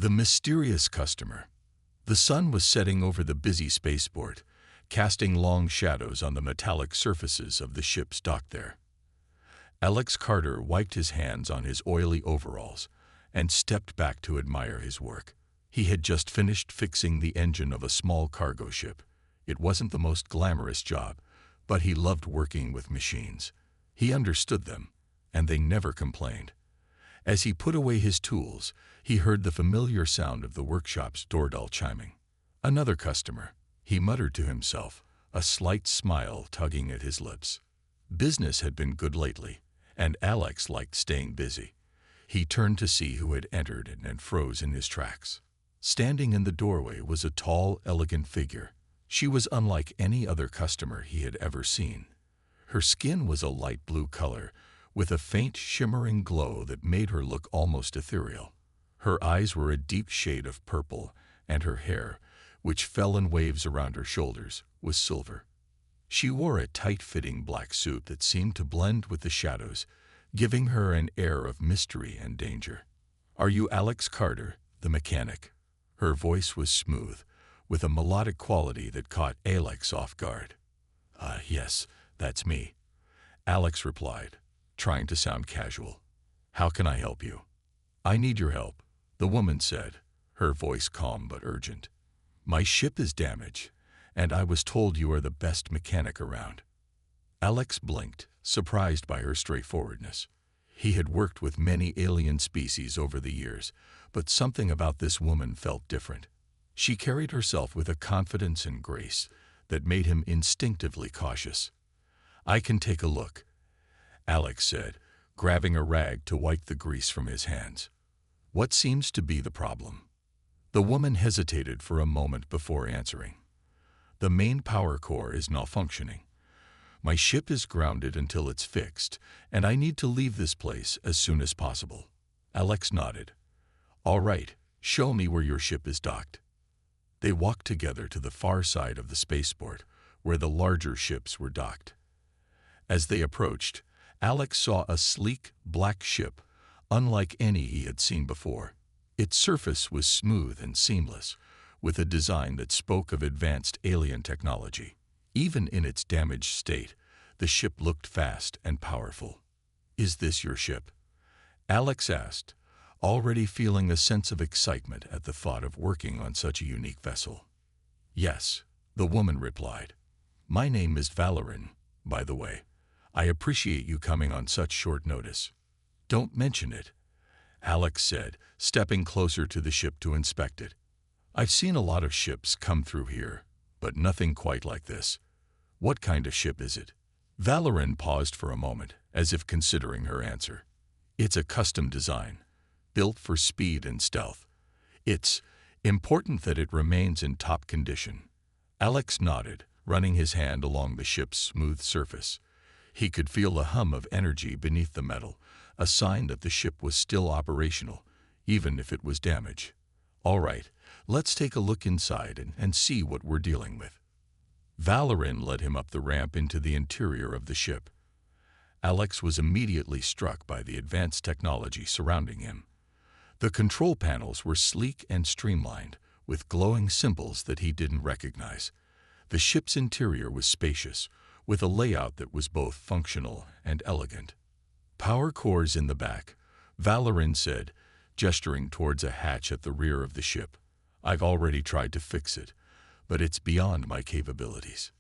The mysterious customer. The sun was setting over the busy spaceport, casting long shadows on the metallic surfaces of the ships docked there. Alex Carter wiped his hands on his oily overalls and stepped back to admire his work. He had just finished fixing the engine of a small cargo ship. It wasn't the most glamorous job, but he loved working with machines. He understood them, and they never complained. As he put away his tools, he heard the familiar sound of the workshop's doorbell chiming. Another customer, he muttered to himself, a slight smile tugging at his lips. Business had been good lately, and Alex liked staying busy. He turned to see who had entered and froze in his tracks. Standing in the doorway was a tall, elegant figure. She was unlike any other customer he had ever seen. Her skin was a light blue color, with a faint shimmering glow that made her look almost ethereal. Her eyes were a deep shade of purple, and her hair, which fell in waves around her shoulders, was silver. She wore a tight-fitting black suit that seemed to blend with the shadows, giving her an air of mystery and danger. "Are you Alex Carter, the mechanic?" Her voice was smooth, with a melodic quality that caught Alex off guard. Yes, that's me," Alex replied, trying to sound casual. "How can I help you?" "I need your help," the woman said, her voice calm but urgent. "My ship is damaged, and I was told you are the best mechanic around." Alex blinked, surprised by her straightforwardness. He had worked with many alien species over the years, but something about this woman felt different. She carried herself with a confidence and grace that made him instinctively cautious. "I can take a look," Alex said, grabbing a rag to wipe the grease from his hands. "What seems to be the problem?" The woman hesitated for a moment before answering. "The main power core is malfunctioning. My ship is grounded until it's fixed, and I need to leave this place as soon as possible." Alex nodded. "All right, show me where your ship is docked." They walked together to the far side of the spaceport, where the larger ships were docked. As they approached, Alex saw a sleek, black ship, unlike any he had seen before. Its surface was smooth and seamless, with a design that spoke of advanced alien technology. Even in its damaged state, the ship looked fast and powerful. "Is this your ship?" Alex asked, already feeling a sense of excitement at the thought of working on such a unique vessel. "Yes," the woman replied. "My name is Valorin, by the way. I appreciate you coming on such short notice." "Don't mention it," Alex said, stepping closer to the ship to inspect it. "I've seen a lot of ships come through here, but nothing quite like this. What kind of ship is it?" Valorin paused for a moment, as if considering her answer. "It's a custom design, built for speed and stealth. It's important that it remains in top condition." Alex nodded, running his hand along the ship's smooth surface. He could feel the hum of energy beneath the metal, a sign that the ship was still operational, even if it was damaged. "All right, let's take a look inside and see what we're dealing with." Valorin led him up the ramp into the interior of the ship. Alex was immediately struck by the advanced technology surrounding him. The control panels were sleek and streamlined, with glowing symbols that he didn't recognize. The ship's interior was spacious, with a layout that was both functional and elegant. "Power cores in the back," Valorin said, gesturing towards a hatch at the rear of the ship. "I've already tried to fix it, but it's beyond my capabilities."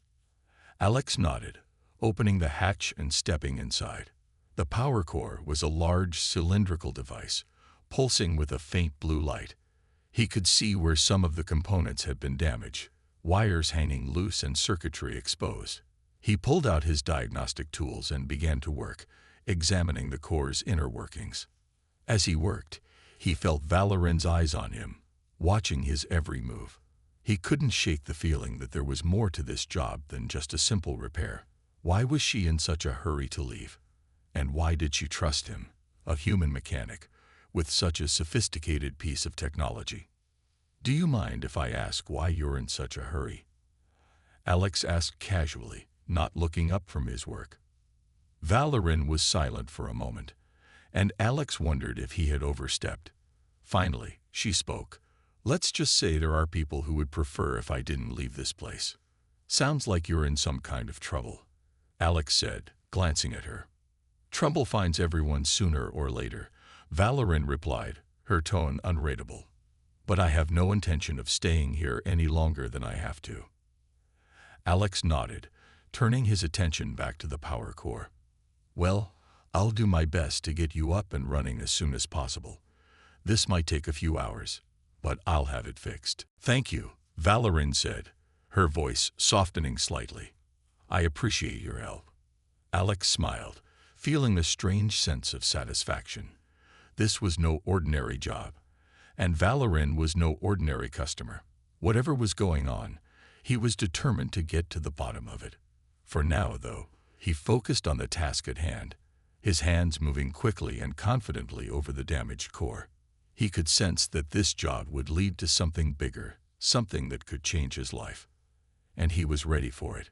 Alex nodded, opening the hatch and stepping inside. The power core was a large cylindrical device, pulsing with a faint blue light. He could see where some of the components had been damaged, wires hanging loose and circuitry exposed. He pulled out his diagnostic tools and began to work, examining the core's inner workings. As he worked, he felt Valorin's eyes on him, watching his every move. He couldn't shake the feeling that there was more to this job than just a simple repair. Why was she in such a hurry to leave? And why did she trust him, a human mechanic, with such a sophisticated piece of technology? "Do you mind if I ask why you're in such a hurry?" Alex asked casually, not looking up from his work. Valorin was silent for a moment, and Alex wondered if he had overstepped. Finally, she spoke. "Let's just say there are people who would prefer if I didn't leave this place." "Sounds like you're in some kind of trouble," Alex said, glancing at her. "Trouble finds everyone sooner or later," Valerin replied, her tone unreadable. "But I have no intention of staying here any longer than I have to." Alex nodded, turning his attention back to the power core. "Well, I'll do my best to get you up and running as soon as possible. This might take a few hours, but I'll have it fixed." "Thank you," Valerin said, her voice softening slightly. "I appreciate your help." Alex smiled, feeling a strange sense of satisfaction. This was no ordinary job, and Valerin was no ordinary customer. Whatever was going on, he was determined to get to the bottom of it. For now, though, he focused on the task at hand, his hands moving quickly and confidently over the damaged core. He could sense that this job would lead to something bigger, something that could change his life. And he was ready for it.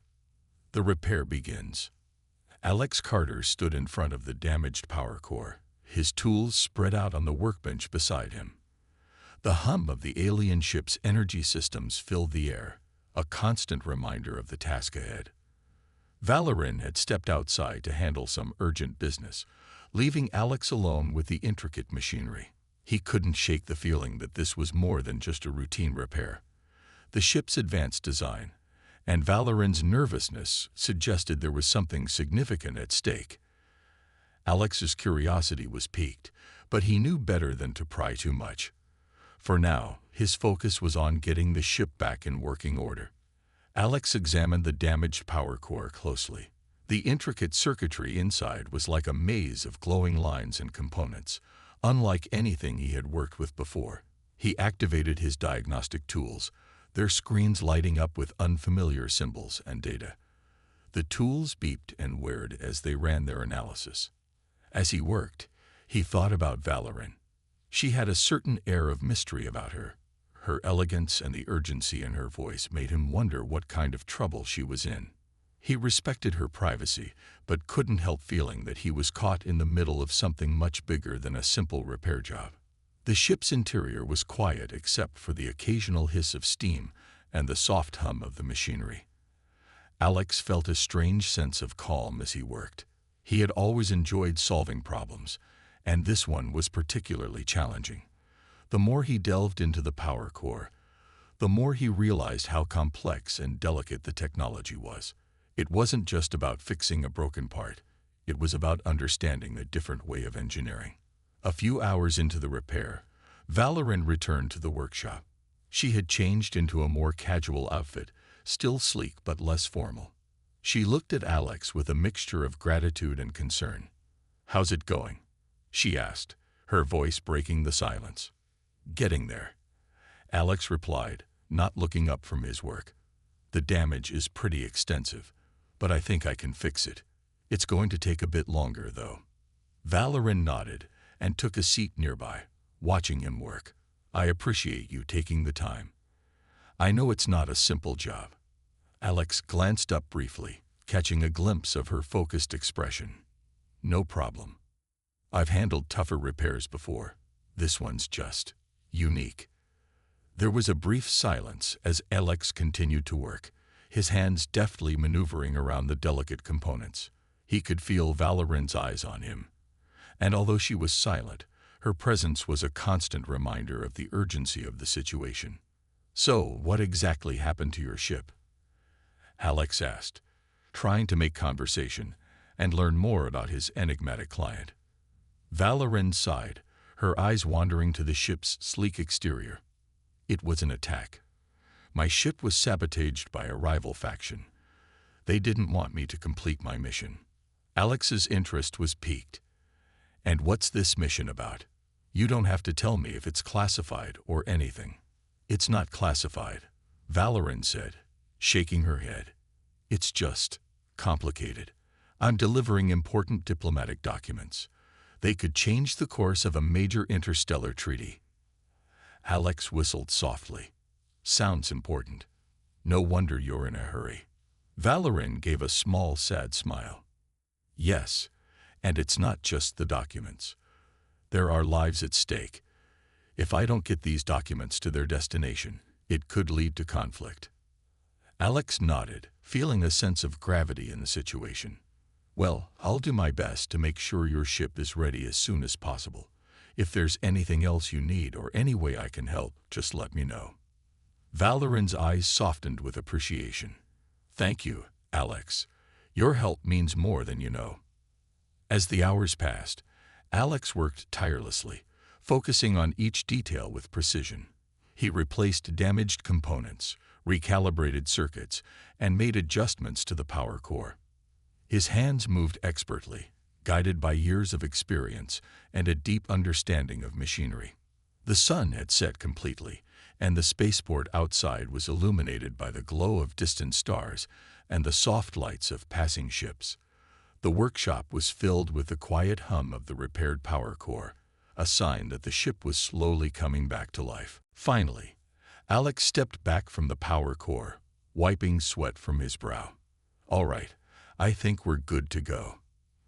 The repair begins. Alex Carter stood in front of the damaged power core, his tools spread out on the workbench beside him. The hum of the alien ship's energy systems filled the air, a constant reminder of the task ahead. Valerin had stepped outside to handle some urgent business, leaving Alex alone with the intricate machinery. He couldn't shake the feeling that this was more than just a routine repair. The ship's advanced design, and Valerin's nervousness suggested there was something significant at stake. Alex's curiosity was piqued, but he knew better than to pry too much. For now, his focus was on getting the ship back in working order. Alex examined the damaged power core closely. The intricate circuitry inside was like a maze of glowing lines and components, unlike anything he had worked with before. He activated his diagnostic tools, their screens lighting up with unfamiliar symbols and data. The tools beeped and whirred as they ran their analysis. As he worked, he thought about Valerin. She had a certain air of mystery about her. Her elegance and the urgency in her voice made him wonder what kind of trouble she was in. He respected her privacy, but couldn't help feeling that he was caught in the middle of something much bigger than a simple repair job. The ship's interior was quiet except for the occasional hiss of steam and the soft hum of the machinery. Alex felt a strange sense of calm as he worked. He had always enjoyed solving problems, and this one was particularly challenging. The more he delved into the power core, the more he realized how complex and delicate the technology was. It wasn't just about fixing a broken part. It was about understanding a different way of engineering. A few hours into the repair, Valerin returned to the workshop. She had changed into a more casual outfit, still sleek but less formal. She looked at Alex with a mixture of gratitude and concern. "How's it going?" she asked, her voice breaking the silence. "Getting there," Alex replied, not looking up from his work. "The damage is pretty extensive, but I think I can fix it. It's going to take a bit longer, though." Valerin nodded and took a seat nearby, watching him work. "I appreciate you taking the time. I know it's not a simple job." Alex glanced up briefly, catching a glimpse of her focused expression. "No problem. I've handled tougher repairs before. This one's just unique." There was a brief silence as Alex continued to work, his hands deftly maneuvering around the delicate components. He could feel Valerin's eyes on him, and although she was silent, her presence was a constant reminder of the urgency of the situation. "So, what exactly happened to your ship?" Alex asked, trying to make conversation and learn more about his enigmatic client. Valerin sighed, her eyes wandering to the ship's sleek exterior. "It was an attack. My ship was sabotaged by a rival faction. They didn't want me to complete my mission." Alex's interest was piqued. "And what's this mission about? You don't have to tell me if it's classified or anything." "It's not classified," Valerin said, shaking her head. "It's just complicated. I'm delivering important diplomatic documents. They could change the course of a major interstellar treaty." Alex whistled softly. "Sounds important. No wonder you're in a hurry." Valerin gave a small, sad smile. "Yes, and it's not just the documents. There are lives at stake. If I don't get these documents to their destination, it could lead to conflict. Alex nodded, feeling a sense of gravity in the situation. Well, I'll do my best to make sure your ship is ready as soon as possible. If there's anything else you need or any way I can help, just let me know. Valorin's eyes softened with appreciation. Thank you, Alex. Your help means more than you know. As the hours passed, Alex worked tirelessly, focusing on each detail with precision. He replaced damaged components, recalibrated circuits, and made adjustments to the power core. His hands moved expertly, guided by years of experience and a deep understanding of machinery. The sun had set completely, and the spaceport outside was illuminated by the glow of distant stars and the soft lights of passing ships. The workshop was filled with the quiet hum of the repaired power core, a sign that the ship was slowly coming back to life. Finally, Alex stepped back from the power core, wiping sweat from his brow. All right, I think we're good to go.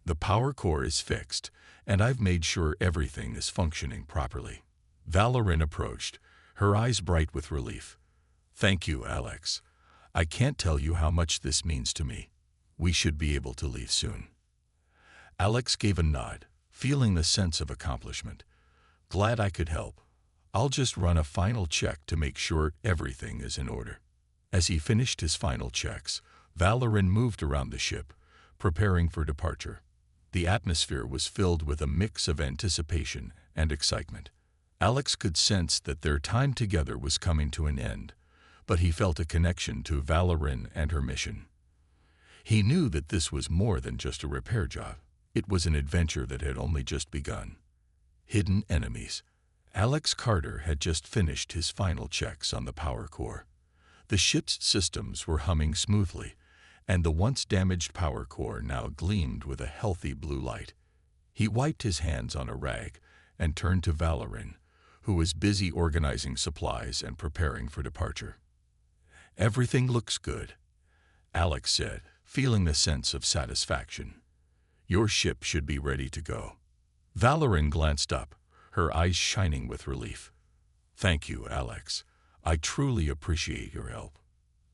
The power core is fixed, and I've made sure everything is functioning properly. Valorin approached, her eyes bright with relief. Thank you, Alex. I can't tell you how much this means to me. We should be able to leave soon. Alex gave a nod, feeling the sense of accomplishment. Glad I could help. I'll just run a final check to make sure everything is in order. As he finished his final checks, Valorin moved around the ship, preparing for departure. The atmosphere was filled with a mix of anticipation and excitement. Alex could sense that their time together was coming to an end, but he felt a connection to Valorin and her mission. He knew that this was more than just a repair job. It was an adventure that had only just begun. Hidden enemies. Alex Carter had just finished his final checks on the power core. The ship's systems were humming smoothly, and the once damaged power core now gleamed with a healthy blue light. He wiped his hands on a rag and turned to Valorin, who was busy organizing supplies and preparing for departure. Everything looks good, Alex said, feeling a sense of satisfaction. Your ship should be ready to go. Valorin glanced up, her eyes shining with relief. Thank you, Alex. I truly appreciate your help.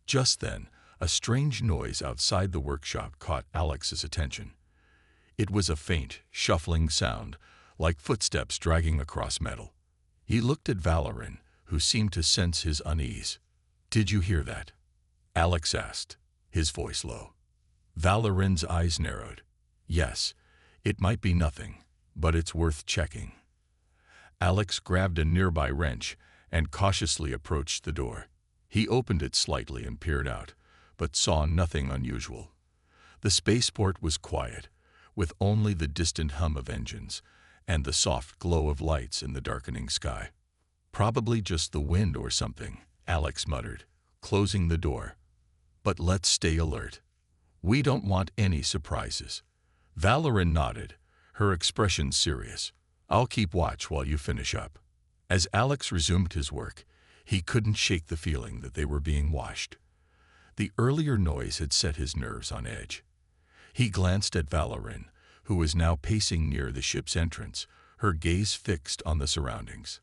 Just then, a strange noise outside the workshop caught Alex's attention. It was a faint, shuffling sound, like footsteps dragging across metal. He looked at Valorin, who seemed to sense his unease. Did you hear that? Alex asked, his voice low. Valorin's eyes narrowed. Yes, it might be nothing, but it's worth checking. Alex grabbed a nearby wrench and cautiously approached the door. He opened it slightly and peered out, but saw nothing unusual. The spaceport was quiet, with only the distant hum of engines and the soft glow of lights in the darkening sky. Probably just the wind or something, Alex muttered, closing the door. But let's stay alert. We don't want any surprises. Valorin nodded, her expression serious. I'll keep watch while you finish up. As Alex resumed his work, he couldn't shake the feeling that they were being watched. The earlier noise had set his nerves on edge. He glanced at Valorin, who was now pacing near the ship's entrance, her gaze fixed on the surroundings.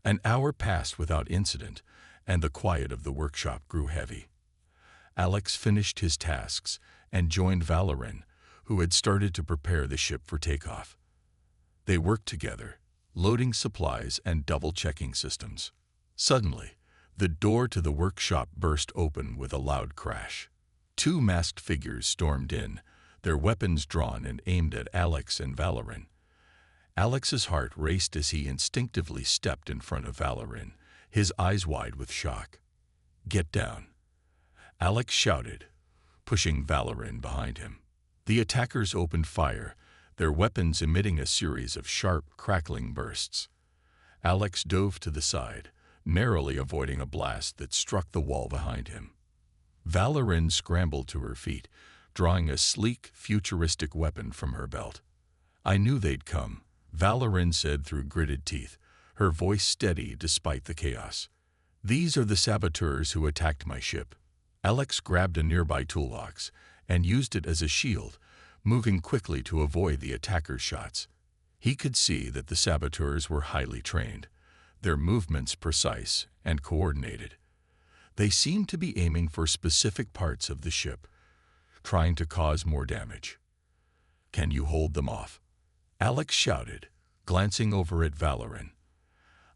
An hour passed without incident, and the quiet of the workshop grew heavy. Alex finished his tasks and joined Valorin, who had started to prepare the ship for takeoff. They worked together, loading supplies and double-checking systems. Suddenly, the door to the workshop burst open with a loud crash. Two masked figures stormed in, their weapons drawn and aimed at Alex and Valorin. Alex's heart raced as he instinctively stepped in front of Valorin, his eyes wide with shock. Get down, Alex shouted, pushing Valorin behind him. The attackers opened fire, their weapons emitting a series of sharp, crackling bursts. Alex dove to the side, narrowly avoiding a blast that struck the wall behind him. Valorin scrambled to her feet, drawing a sleek, futuristic weapon from her belt. I knew they'd come, Valorin said through gritted teeth, her voice steady despite the chaos. These are the saboteurs who attacked my ship. Alex grabbed a nearby toolbox and used it as a shield, moving quickly to avoid the attackers' shots. He could see that the saboteurs were highly trained. their movements precise and coordinated. They seemed to be aiming for specific parts of the ship, trying to cause more damage. "Can you hold them off?" Alex shouted, glancing over at Valoran.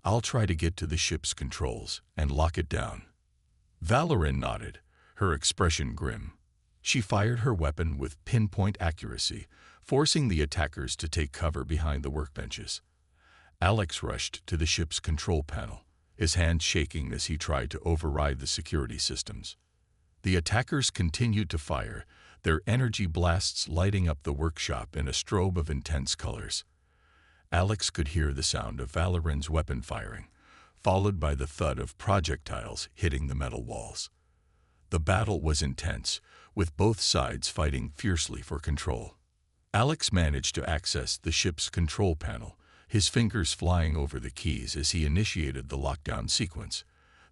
"I'll try to get to the ship's controls and lock it down." Valoran nodded, her expression grim. She fired her weapon with pinpoint accuracy, forcing the attackers to take cover behind the workbenches. Alex rushed to the ship's control panel, his hands shaking as he tried to override the security systems. The attackers continued to fire, their energy blasts lighting up the workshop in a strobe of intense colors. Alex could hear the sound of Valoran's weapon firing, followed by the thud of projectiles hitting the metal walls. The battle was intense, with both sides fighting fiercely for control. Alex managed to access the ship's control panel, his fingers flying over the keys as he initiated the lockdown sequence.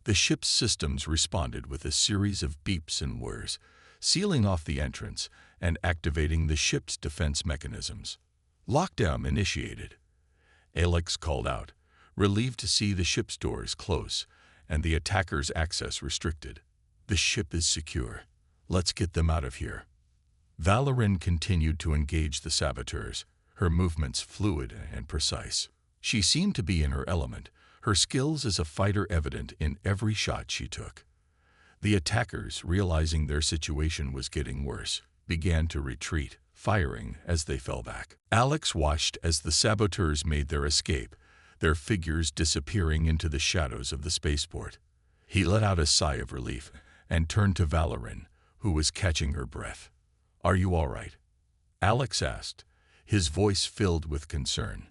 The ship's systems responded with a series of beeps and whirs, sealing off the entrance and activating the ship's defense mechanisms. "Lockdown initiated," Alex called out, relieved to see the ship's doors close and the attackers' access restricted. "The ship is secure. Let's get them out of here." Valoran continued to engage the saboteurs, her movements fluid and precise. She seemed to be in her element, her skills as a fighter evident in every shot she took. The attackers, realizing their situation was getting worse, began to retreat, firing as they fell back. Alex watched as the saboteurs made their escape, their figures disappearing into the shadows of the spaceport. He let out a sigh of relief and turned to Valoran, who was catching her breath. "Are you all right?" Alex asked, his voice filled with concern.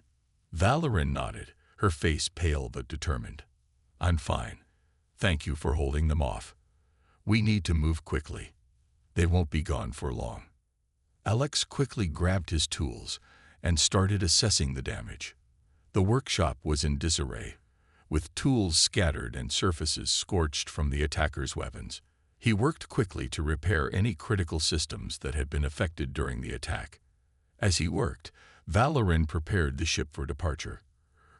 Valoran nodded, her face pale but determined. "I'm fine. Thank you for holding them off. We need to move quickly. They won't be gone for long." Alex quickly grabbed his tools and started assessing the damage. The workshop was in disarray, with tools scattered and surfaces scorched from the attackers' weapons. He worked quickly to repair any critical systems that had been affected during the attack. As he worked, Valoran prepared the ship for departure.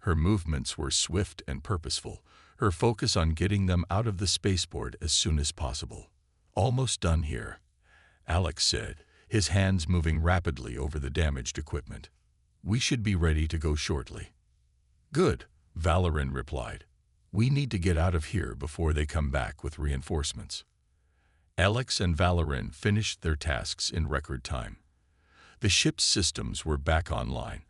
Her movements were swift and purposeful, her focus on getting them out of the spaceport as soon as possible. "Almost done here," Alex said, his hands moving rapidly over the damaged equipment. "We should be ready to go shortly." "Good," Valoran replied. "We need to get out of here before they come back with reinforcements." Alex and Valoran finished their tasks in record time. The ship's systems were back online,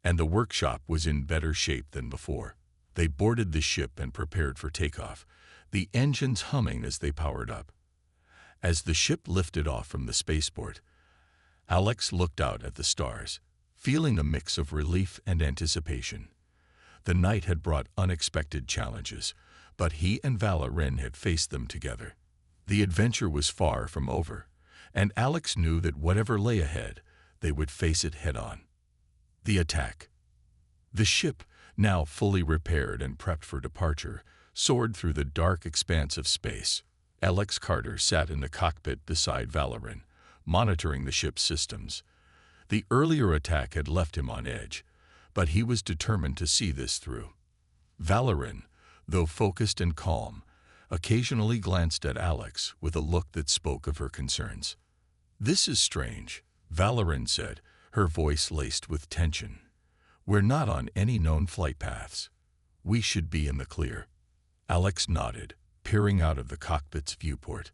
and the workshop was in better shape than before. They boarded the ship and prepared for takeoff, the engines humming as they powered up. As the ship lifted off from the spaceport, Alex looked out at the stars, feeling a mix of relief and anticipation. The night had brought unexpected challenges, but he and Valoran had faced them together. The adventure was far from over, and Alex knew that whatever lay ahead, they would face it head-on. The attack. The ship, now fully repaired and prepped for departure, soared through the dark expanse of space. Alex Carter sat in the cockpit beside Valoran, monitoring the ship's systems. The earlier attack had left him on edge, but he was determined to see this through. Valoran, though focused and calm, occasionally glanced at Alex with a look that spoke of her concerns. "This is strange," Valoran said, her voice laced with tension. "We're not on any known flight paths. We should be in the clear." Alex nodded, peering out of the cockpit's viewport.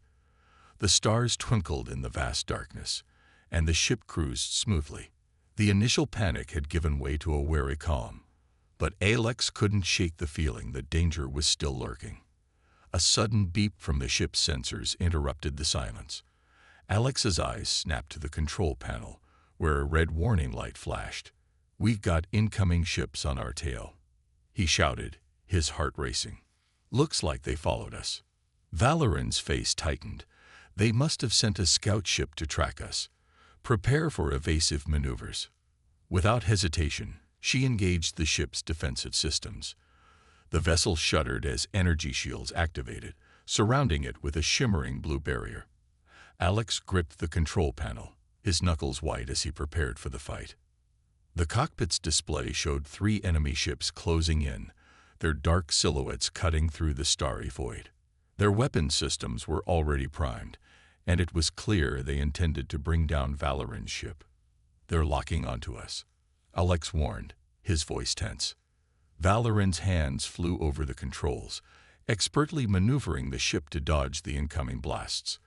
The stars twinkled in the vast darkness, and the ship cruised smoothly. The initial panic had given way to a wary calm, but Alex couldn't shake the feeling that danger was still lurking. A sudden beep from the ship's sensors interrupted the silence. Alex's eyes snapped to the control panel, where a red warning light flashed. "We've got incoming ships on our tail," he shouted, his heart racing. "Looks like they followed us." Valoran's face tightened. "They must have sent a scout ship to track us. Prepare for evasive maneuvers." Without hesitation, she engaged the ship's defensive systems. The vessel shuddered as energy shields activated, surrounding it with a shimmering blue barrier. Alex gripped the control panel, his knuckles white as he prepared for the fight. The cockpit's display showed 3 enemy ships closing in, their dark silhouettes cutting through the starry void. Their weapon systems were already primed, and it was clear they intended to bring down Valorin's ship. "They're locking onto us," Alex warned, his voice tense. Valorin's hands flew over the controls, expertly maneuvering the ship to dodge the incoming blasts.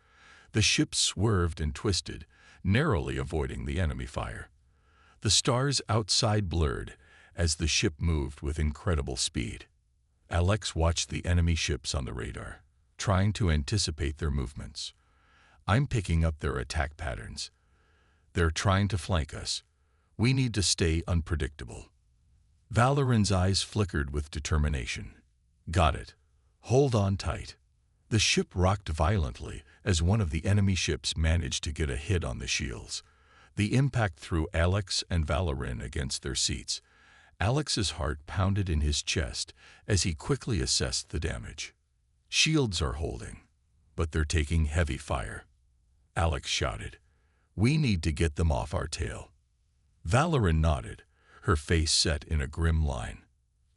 The ship swerved and twisted, narrowly avoiding the enemy fire. The stars outside blurred as the ship moved with incredible speed. Alex watched the enemy ships on the radar, trying to anticipate their movements. "I'm picking up their attack patterns. They're trying to flank us. We need to stay unpredictable." Valorin's eyes flickered with determination. "Got it. Hold on tight." The ship rocked violently as one of the enemy ships managed to get a hit on the shields. The impact threw Alex and Valorin against their seats. Alex's heart pounded in his chest as he quickly assessed the damage. "Shields are holding, but they're taking heavy fire," Alex shouted. "We need to get them off our tail." Valorin nodded, her face set in a grim line.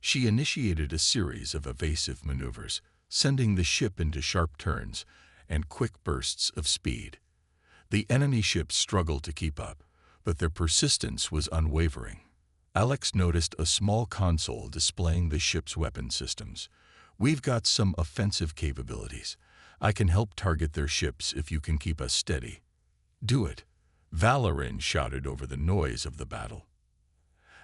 She initiated a series of evasive maneuvers, sending the ship into sharp turns and quick bursts of speed. The enemy ships struggled to keep up, but their persistence was unwavering. Alex noticed a small console displaying the ship's weapon systems. "We've got some offensive capabilities. I can help target their ships if you can keep us steady." "Do it," Valorin shouted over the noise of the battle.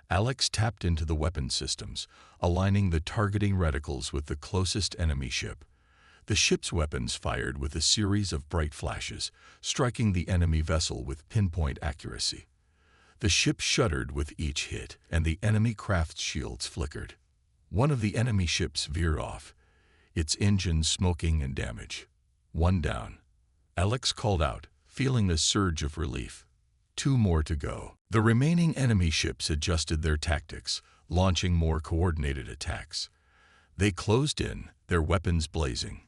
Alex tapped into the weapon systems, aligning the targeting reticles with the closest enemy ship. The ship's weapons fired with a series of bright flashes, striking the enemy vessel with pinpoint accuracy. The ship shuddered with each hit, and the enemy craft's shields flickered. One of the enemy ships veered off, its engine smoking and damaged. "One down," Alex called out, feeling a surge of relief. 2 more to go. The remaining enemy ships adjusted their tactics, launching more coordinated attacks. They closed in, their weapons blazing.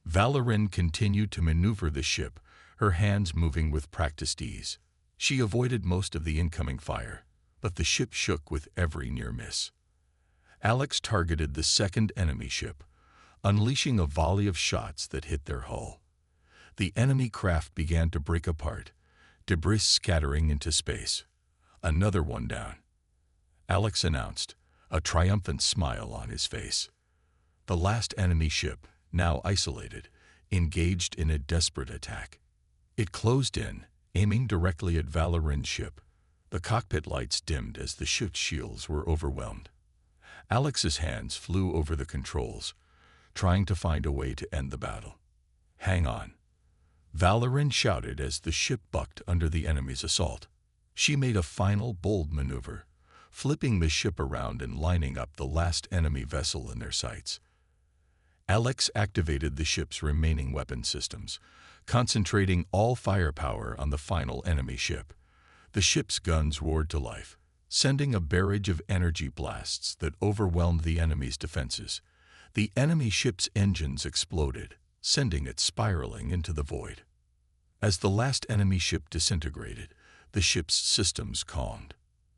Valorin continued to maneuver the ship, her hands moving with practiced ease. She avoided most of the incoming fire, but the ship shook with every near miss. Alex targeted the second enemy ship, unleashing a volley of shots that hit their hull. The enemy craft began to break apart, debris scattering into space. "Another one down," Alex announced, a triumphant smile on his face. The last enemy ship, now isolated, engaged in a desperate attack. It closed in, aiming directly at Valorin's ship. The cockpit lights dimmed as the ship's shields were overwhelmed. Alex's hands flew over the controls, trying to find a way to end the battle. "Hang on," Valorin shouted as the ship bucked under the enemy's assault. She made a final bold maneuver, flipping the ship around and lining up the last enemy vessel in their sights. Alex activated the ship's remaining weapon systems, concentrating all firepower on the final enemy ship. The ship's guns roared to life, sending a barrage of energy blasts that overwhelmed the enemy's defenses. The enemy ship's engines exploded, sending it spiraling into the void. As the last enemy ship disintegrated, the ship's systems calmed.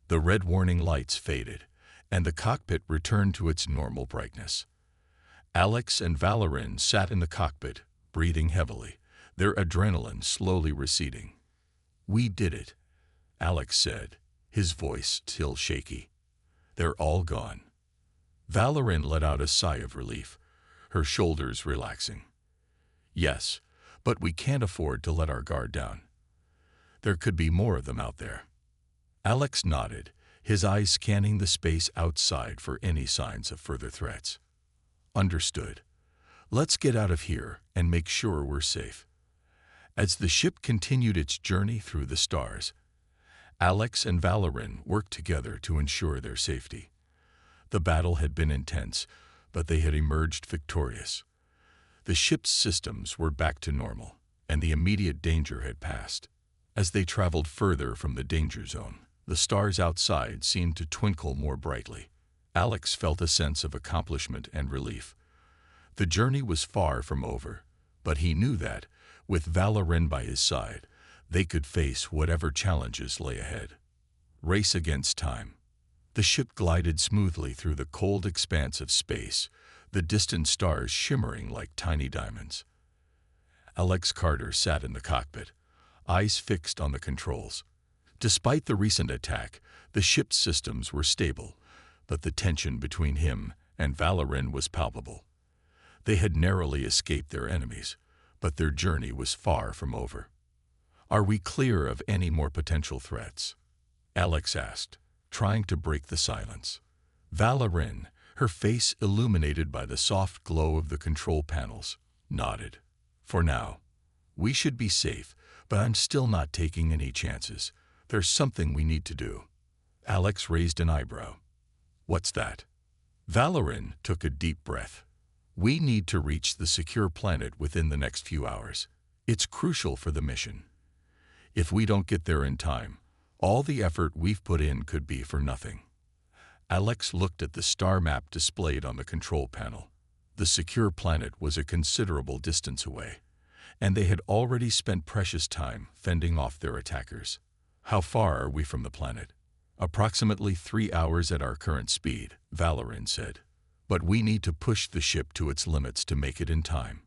The red warning lights faded, and the cockpit returned to its normal brightness. Alex and Valorin sat in the cockpit, breathing heavily, their adrenaline slowly receding. "We did it," Alex said, his voice still shaky. "They're all gone." Valorin let out a sigh of relief, her shoulders relaxing. "Yes, but we can't afford to let our guard down. There could be more of them out there." Alex nodded, his eyes scanning the space outside for any signs of further threats. "Understood. Let's get out of here and make sure we're safe." As the ship continued its journey through the stars, Alex and Valorin worked together to ensure their safety. The battle had been intense, but they had emerged victorious. The ship's systems were back to normal, and the immediate danger had passed. As they traveled further from the danger zone, the stars outside seemed to twinkle more brightly. Alex felt a sense of accomplishment and relief. The journey was far from over, but he knew that, with Valorin by his side, they could face whatever challenges lay ahead. Race against time. The ship glided smoothly through the cold expanse of space, the distant stars shimmering like tiny diamonds. Alex Carter sat in the cockpit, eyes fixed on the controls. Despite the recent attack, the ship's systems were stable, but the tension between him and Valorin was palpable. They had narrowly escaped their enemies, but their journey was far from over. "Are we clear of any more potential threats?" Alex asked, trying to break the silence. Valorin, her face illuminated by the soft glow of the control panels, nodded. "For now, we should be safe, but I'm still not taking any chances. There's something we need to do." Alex raised an eyebrow. "What's that?" Valorin took a deep breath. "We need to reach the secure planet within the next few hours. It's crucial for the mission. If we don't get there in time, all the effort we've put in could be for nothing." Alex looked at the star map displayed on the control panel. The secure planet was a considerable distance away, and they had already spent precious time fending off their attackers. "How far are we from the planet?" "Approximately 3 hours at our current speed," Valorin said. "But we need to push the ship to its limits to make it in time.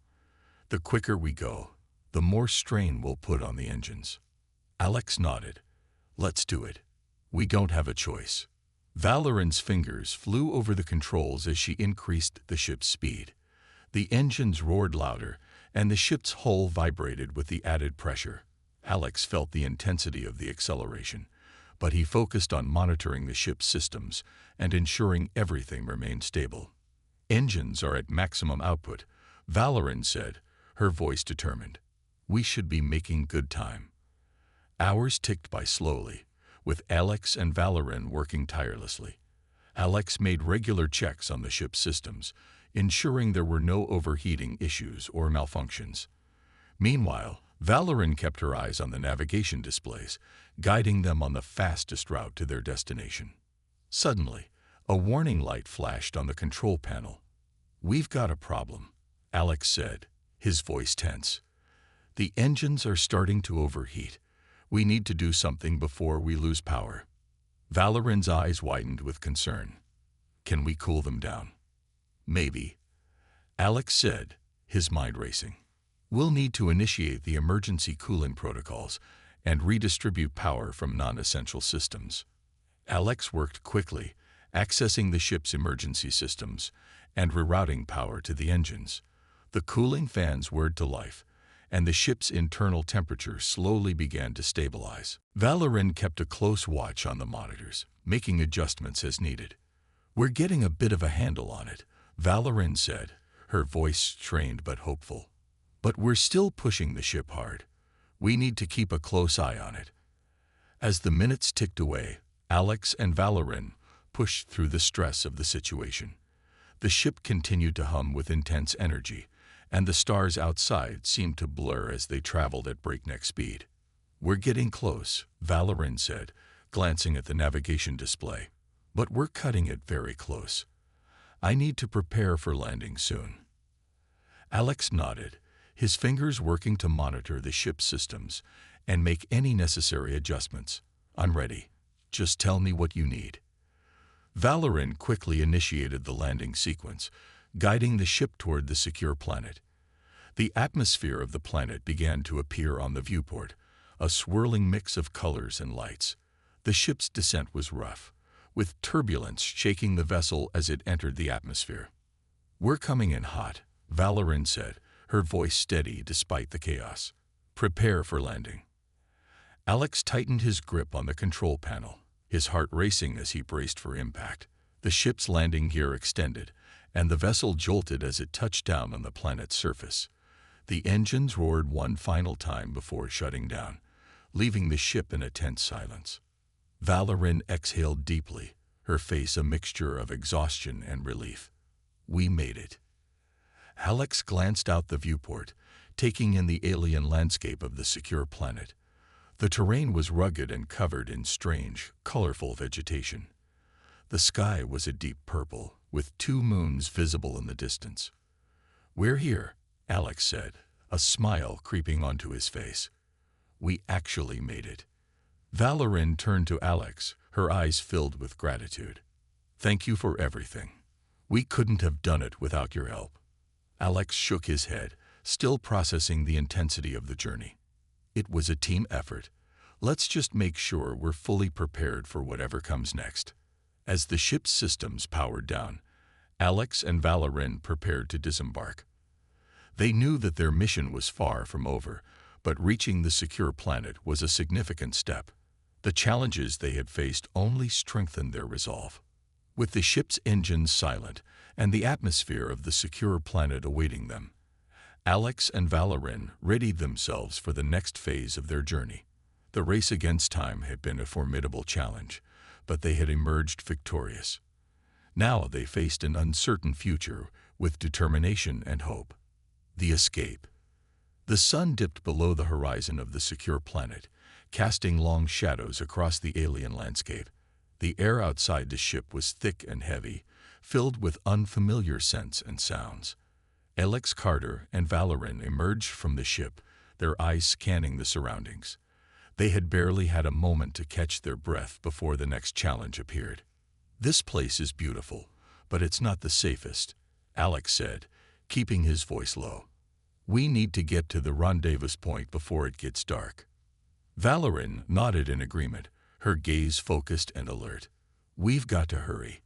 The quicker we go, the more strain we'll put on the engines." Alex nodded. "Let's do it. We don't have a choice." Valorin's fingers flew over the controls as she increased the ship's speed. The engines roared louder, and the ship's hull vibrated with the added pressure. Alex felt the intensity of the acceleration, but he focused on monitoring the ship's systems and ensuring everything remained stable. "Engines are at maximum output," Valorin said, her voice determined. "We should be making good time." Hours ticked by slowly, with Alex and Valorin working tirelessly. Alex made regular checks on the ship's systems, ensuring there were no overheating issues or malfunctions. Meanwhile, Valorin kept her eyes on the navigation displays, guiding them on the fastest route to their destination. Suddenly, a warning light flashed on the control panel. "We've got a problem," Alex said, his voice tense. "The engines are starting to overheat. We need to do something before we lose power." Valorin's eyes widened with concern. "Can we cool them down?" "Maybe," Alex said, his mind racing. "We'll need to initiate the emergency cooling protocols and redistribute power from non-essential systems." Alex worked quickly, accessing the ship's emergency systems and rerouting power to the engines. The cooling fans whirred to life, and the ship's internal temperature slowly began to stabilize. Valorin kept a close watch on the monitors, making adjustments as needed. "We're getting a bit of a handle on it," Valorin said, her voice strained but hopeful. "But we're still pushing the ship hard. We need to keep a close eye on it." As the minutes ticked away, Alex and Valorin pushed through the stress of the situation. The ship continued to hum with intense energy, and the stars outside seemed to blur as they traveled at breakneck speed. "We're getting close," Valorin said, glancing at the navigation display. "But we're cutting it very close. I need to prepare for landing soon." Alex nodded, his fingers working to monitor the ship's systems and make any necessary adjustments. "I'm ready. Just tell me what you need." Valorin quickly initiated the landing sequence, guiding the ship toward the secure planet. The atmosphere of the planet began to appear on the viewport, a swirling mix of colors and lights. The ship's descent was rough, with turbulence shaking the vessel as it entered the atmosphere. "We're coming in hot," Valorin said, her voice steady despite the chaos. "Prepare for landing." Alex tightened his grip on the control panel, his heart racing as he braced for impact. The ship's landing gear extended, and the vessel jolted as it touched down on the planet's surface. The engines roared one final time before shutting down, leaving the ship in a tense silence. Valorin exhaled deeply, her face a mixture of exhaustion and relief. "We made it." Alex glanced out the viewport, taking in the alien landscape of the secure planet. The terrain was rugged and covered in strange, colorful vegetation. The sky was a deep purple, with 2 moons visible in the distance. "We're here," Alex said, a smile creeping onto his face. "We actually made it." Valorin turned to Alex, her eyes filled with gratitude. "Thank you for everything. We couldn't have done it without your help." Alex shook his head, still processing the intensity of the journey. "It was a team effort. Let's just make sure we're fully prepared for whatever comes next." As the ship's systems powered down, Alex and Valorin prepared to disembark. They knew that their mission was far from over, but reaching the secure planet was a significant step. The challenges they had faced only strengthened their resolve. With the ship's engines silent and the atmosphere of the secure planet awaiting them, Alex and Valorin readied themselves for the next phase of their journey. The race against time had been a formidable challenge, but they had emerged victorious. Now they faced an uncertain future with determination and hope. The escape. The sun dipped below the horizon of the secure planet, casting long shadows across the alien landscape. The air outside the ship was thick and heavy, filled with unfamiliar scents and sounds. Alex Carter and Valorin emerged from the ship, their eyes scanning the surroundings. They had barely had a moment to catch their breath before the next challenge appeared. "This place is beautiful, but it's not the safest," Alex said, keeping his voice low. "We need to get to the rendezvous point before it gets dark." Valorin nodded in agreement, her gaze focused and alert. "We've got to hurry.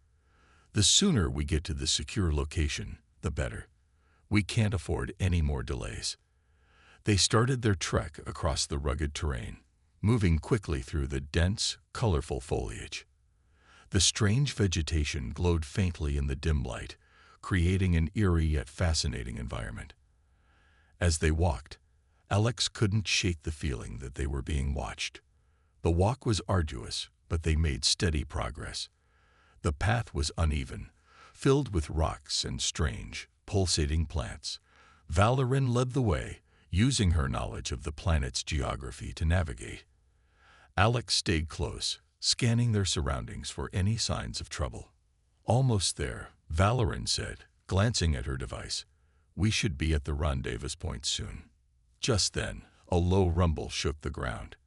The sooner we get to the secure location, the better. We can't afford any more delays." They started their trek across the rugged terrain, moving quickly through the dense, colorful foliage. The strange vegetation glowed faintly in the dim light, creating an eerie yet fascinating environment. As they walked, Alex couldn't shake the feeling that they were being watched. The walk was arduous, but they made steady progress. The path was uneven, filled with rocks and strange, pulsating plants. Valorin led the way, using her knowledge of the planet's geography to navigate. Alex stayed close, scanning their surroundings for any signs of trouble. "Almost there," Valorin said, glancing at her device. "We should be at the rendezvous point soon." Just then, a low rumble shook the ground.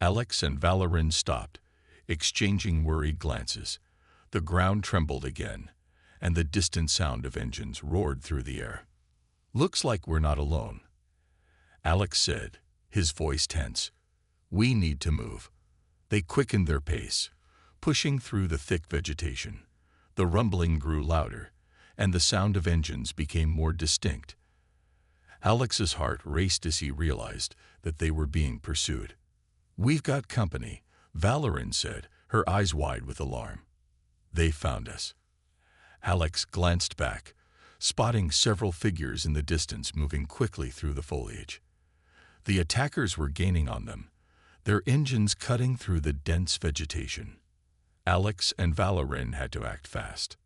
Alex and Valorin stopped, exchanging worried glances. The ground trembled again, and the distant sound of engines roared through the air. "Looks like we're not alone," Alex said, his voice tense. "We need to move." They quickened their pace, pushing through the thick vegetation. The rumbling grew louder, and the sound of engines became more distinct. Alex's heart raced as he realized that they were being pursued. "We've got company," Valorin said, her eyes wide with alarm. "They found us." Alex glanced back, spotting several figures in the distance moving quickly through the foliage. The attackers were gaining on them, their engines cutting through the dense vegetation. Alex and Valorin had to act fast.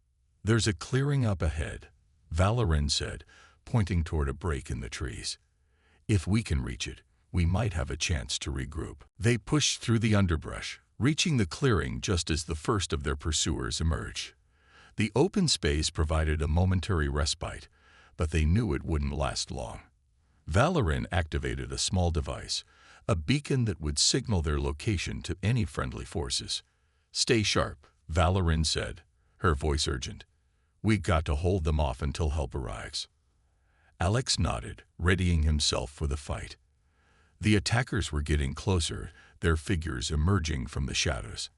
"There's a clearing up ahead," Valorin said, pointing toward a break in the trees. "If we can reach it, we might have a chance to regroup." They pushed through the underbrush, reaching the clearing just as the first of their pursuers emerged. The open space provided a momentary respite, but they knew it wouldn't last long. Valorin activated a small device, a beacon that would signal their location to any friendly forces. "Stay sharp," Valorin said, her voice urgent. "We got to hold them off until help arrives." Alex nodded, readying himself for the fight. The attackers were getting closer, their figures emerging from the shadows.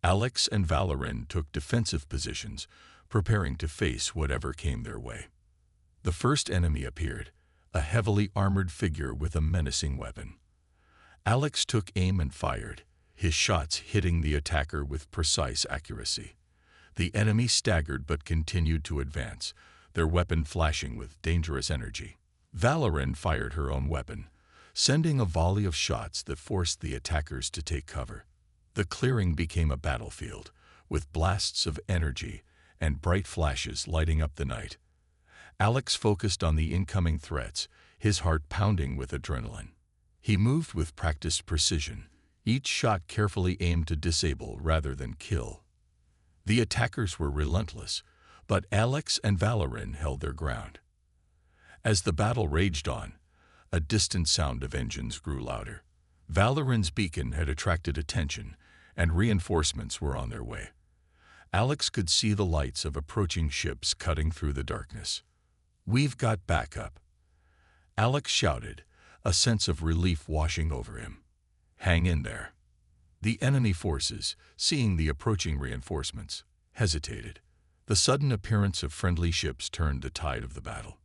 Alex and Valorin took defensive positions, preparing to face whatever came their way. The first enemy appeared, a heavily armored figure with a menacing weapon. Alex took aim and fired, his shots hitting the attacker with precise accuracy. The enemy staggered but continued to advance, their weapon flashing with dangerous energy. Valorin fired her own weapon, sending a volley of shots that forced the attackers to take cover. The clearing became a battlefield, with blasts of energy and bright flashes lighting up the night. Alex focused on the incoming threats, his heart pounding with adrenaline. He moved with practiced precision, each shot carefully aimed to disable rather than kill. The attackers were relentless, but Alex and Valorin held their ground. As the battle raged on, a distant sound of engines grew louder. Valorin's beacon had attracted attention, and reinforcements were on their way. Alex could see the lights of approaching ships cutting through the darkness. "We've got backup," Alex shouted, a sense of relief washing over him. "Hang in there." The enemy forces, seeing the approaching reinforcements, hesitated. The sudden appearance of friendly ships turned the tide of the battle.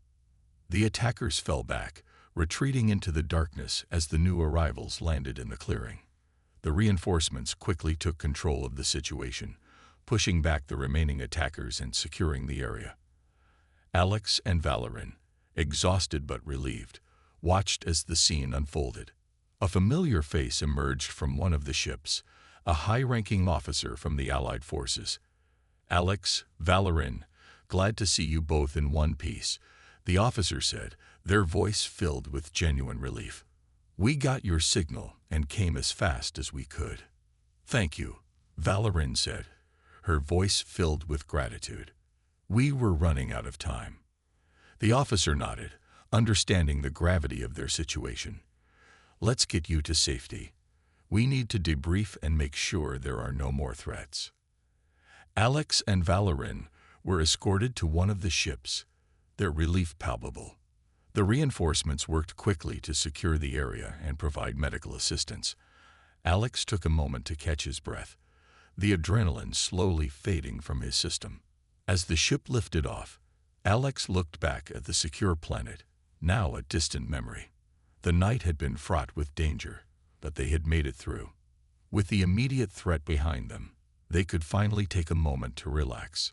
The attackers fell back, retreating into the darkness as the new arrivals landed in the clearing. The reinforcements quickly took control of the situation, pushing back the remaining attackers and securing the area. Alex and Valorin, exhausted but relieved, watched as the scene unfolded. A familiar face emerged from one of the ships, a high-ranking officer from the Allied forces. "Alex, Valorin, glad to see you both in one piece," the officer said, their voice filled with genuine relief. "We got your signal and came as fast as we could." "Thank you," Valorin said, her voice filled with gratitude. "We were running out of time." The officer nodded, understanding the gravity of their situation. "Let's get you to safety. We need to debrief and make sure there are no more threats." Alex and Valorin were escorted to one of the ships, their relief palpable. The reinforcements worked quickly to secure the area and provide medical assistance. Alex took a moment to catch his breath, the adrenaline slowly fading from his system. As the ship lifted off, Alex looked back at the secure planet, now a distant memory. The night had been fraught with danger, but they had made it through. With the immediate threat behind them, they could finally take a moment to relax.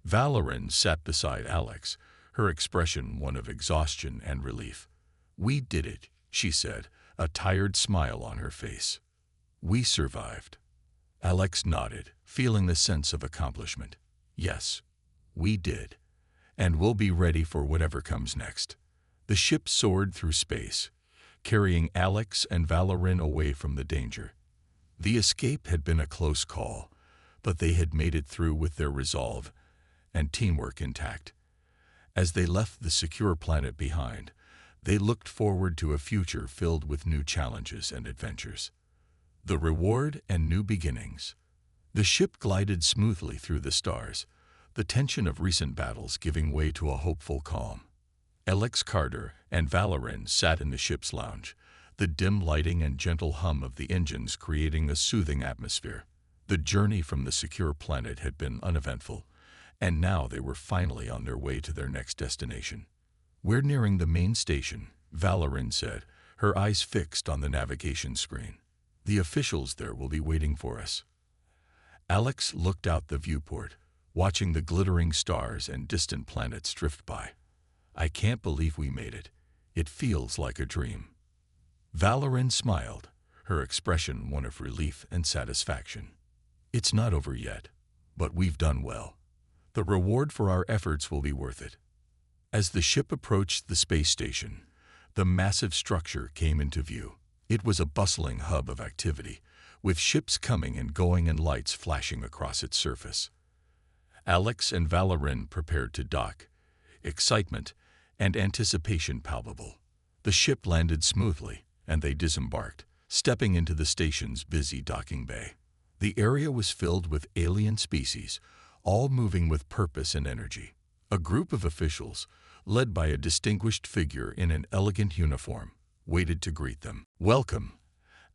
Valorin sat beside Alex, her expression one of exhaustion and relief. "We did it," she said, a tired smile on her face. "We survived." Alex nodded, feeling the sense of accomplishment. "Yes, we did. And we'll be ready for whatever comes next." The ship soared through space, carrying Alex and Valorin away from the danger. The escape had been a close call, but they had made it through with their resolve and teamwork intact. As they left the secure planet behind, they looked forward to a future filled with new challenges and adventures. The reward and new beginnings. The ship glided smoothly through the stars, the tension of recent battles giving way to a hopeful calm. Alex Carter and Valorin sat in the ship's lounge, the dim lighting and gentle hum of the engines creating a soothing atmosphere. The journey from the secure planet had been uneventful, and now they were finally on their way to their next destination. "We're nearing the main station," Valorin said, her eyes fixed on the navigation screen. "The officials there will be waiting for us." Alex looked out the viewport, watching the glittering stars and distant planets drift by. "I can't believe we made it. It feels like a dream." Valorin smiled, her expression one of relief and satisfaction. "It's not over yet, but we've done well. The reward for our efforts will be worth it." As the ship approached the space station, the massive structure came into view. It was a bustling hub of activity, with ships coming and going and lights flashing across its surface. Alex and Valorin prepared to dock, excitement and anticipation palpable. The ship landed smoothly, and they disembarked, stepping into the station's busy docking bay. The area was filled with alien species, all moving with purpose and energy. A group of officials, led by a distinguished figure in an elegant uniform, waited to greet them. "Welcome,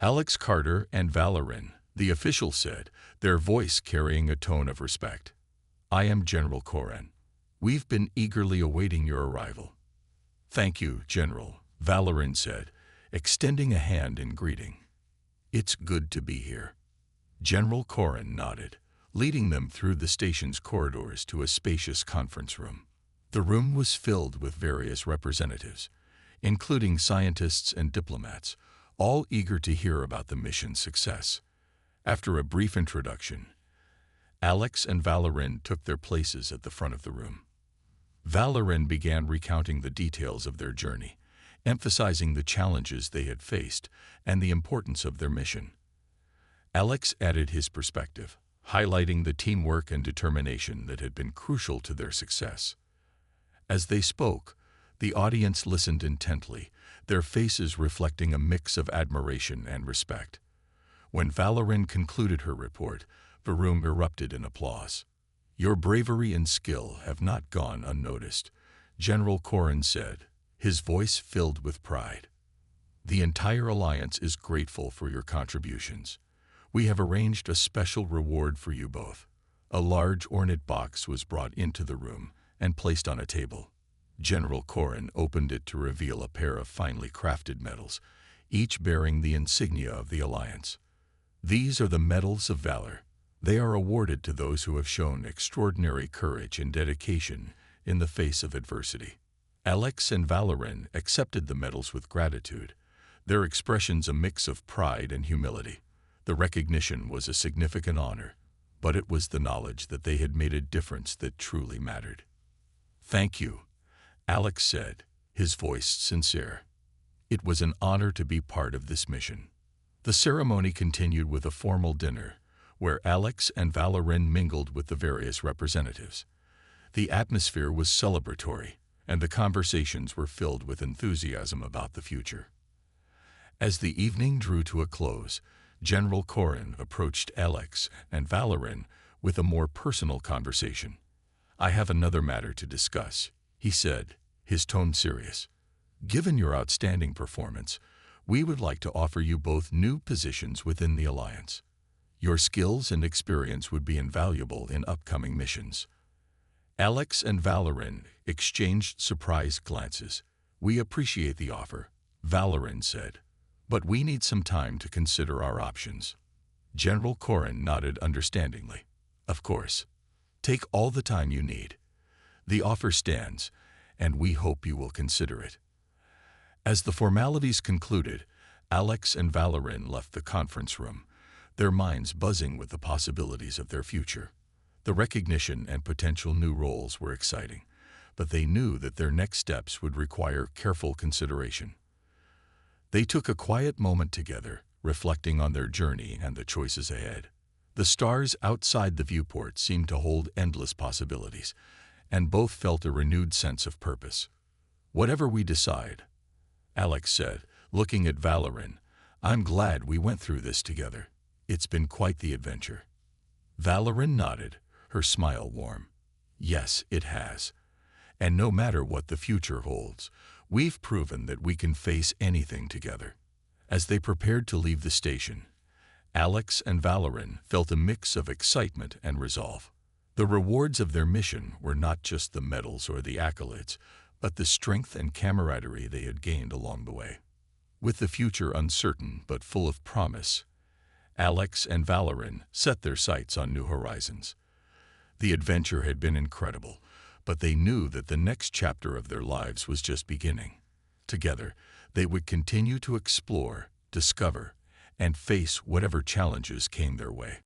Alex Carter and Valorin," the official said, their voice carrying a tone of respect. "I am General Koren. We've been eagerly awaiting your arrival." "Thank you, General," Valorin said, extending a hand in greeting. "It's good to be here." General Koren nodded, leading them through the station's corridors to a spacious conference room. The room was filled with various representatives, including scientists and diplomats, all eager to hear about the mission's success. After a brief introduction, Alex and Valorin took their places at the front of the room. Valorin began recounting the details of their journey, emphasizing the challenges they had faced and the importance of their mission. Alex added his perspective, highlighting the teamwork and determination that had been crucial to their success. As they spoke, the audience listened intently, their faces reflecting a mix of admiration and respect. When Valorin concluded her report, the room erupted in applause. "Your bravery and skill have not gone unnoticed," General Corrin said, his voice filled with pride. "The entire Alliance is grateful for your contributions. We have arranged a special reward for you both." A large ornate box was brought into the room and placed on a table. General Corrin opened it to reveal a pair of finely crafted medals, each bearing the insignia of the Alliance. "These are the Medals of Valor. They are awarded to those who have shown extraordinary courage and dedication in the face of adversity." Alex and Valorin accepted the medals with gratitude, their expressions a mix of pride and humility. The recognition was a significant honor, but it was the knowledge that they had made a difference that truly mattered. "Thank you," Alex said, his voice sincere. "It was an honor to be part of this mission." The ceremony continued with a formal dinner, where Alex and Valorin mingled with the various representatives. The atmosphere was celebratory, and the conversations were filled with enthusiasm about the future. As the evening drew to a close, General Corrin approached Alex and Valorin with a more personal conversation. "I have another matter to discuss," he said, his tone serious. "Given your outstanding performance, we would like to offer you both new positions within the Alliance. Your skills and experience would be invaluable in upcoming missions." Alex and Valorin exchanged surprised glances. "We appreciate the offer," Valorin said, "but we need some time to consider our options." General Corrin nodded understandingly. "Of course. Take all the time you need. The offer stands, and we hope you will consider it." As the formalities concluded, Alex and Valorin left the conference room, their minds buzzing with the possibilities of their future. The recognition and potential new roles were exciting, but they knew that their next steps would require careful consideration. They took a quiet moment together, reflecting on their journey and the choices ahead. The stars outside the viewport seemed to hold endless possibilities, and both felt a renewed sense of purpose. "Whatever we decide," Alex said, looking at Valorin, "I'm glad we went through this together. It's been quite the adventure." Valorin nodded, her smile warm. "Yes, it has. And no matter what the future holds, we've proven that we can face anything together." As they prepared to leave the station, Alex and Valorin felt a mix of excitement and resolve. The rewards of their mission were not just the medals or the accolades, but the strength and camaraderie they had gained along the way. With the future uncertain but full of promise, Alex and Valorin set their sights on new horizons. The adventure had been incredible, but they knew that the next chapter of their lives was just beginning. Together, they would continue to explore, discover, and face whatever challenges came their way.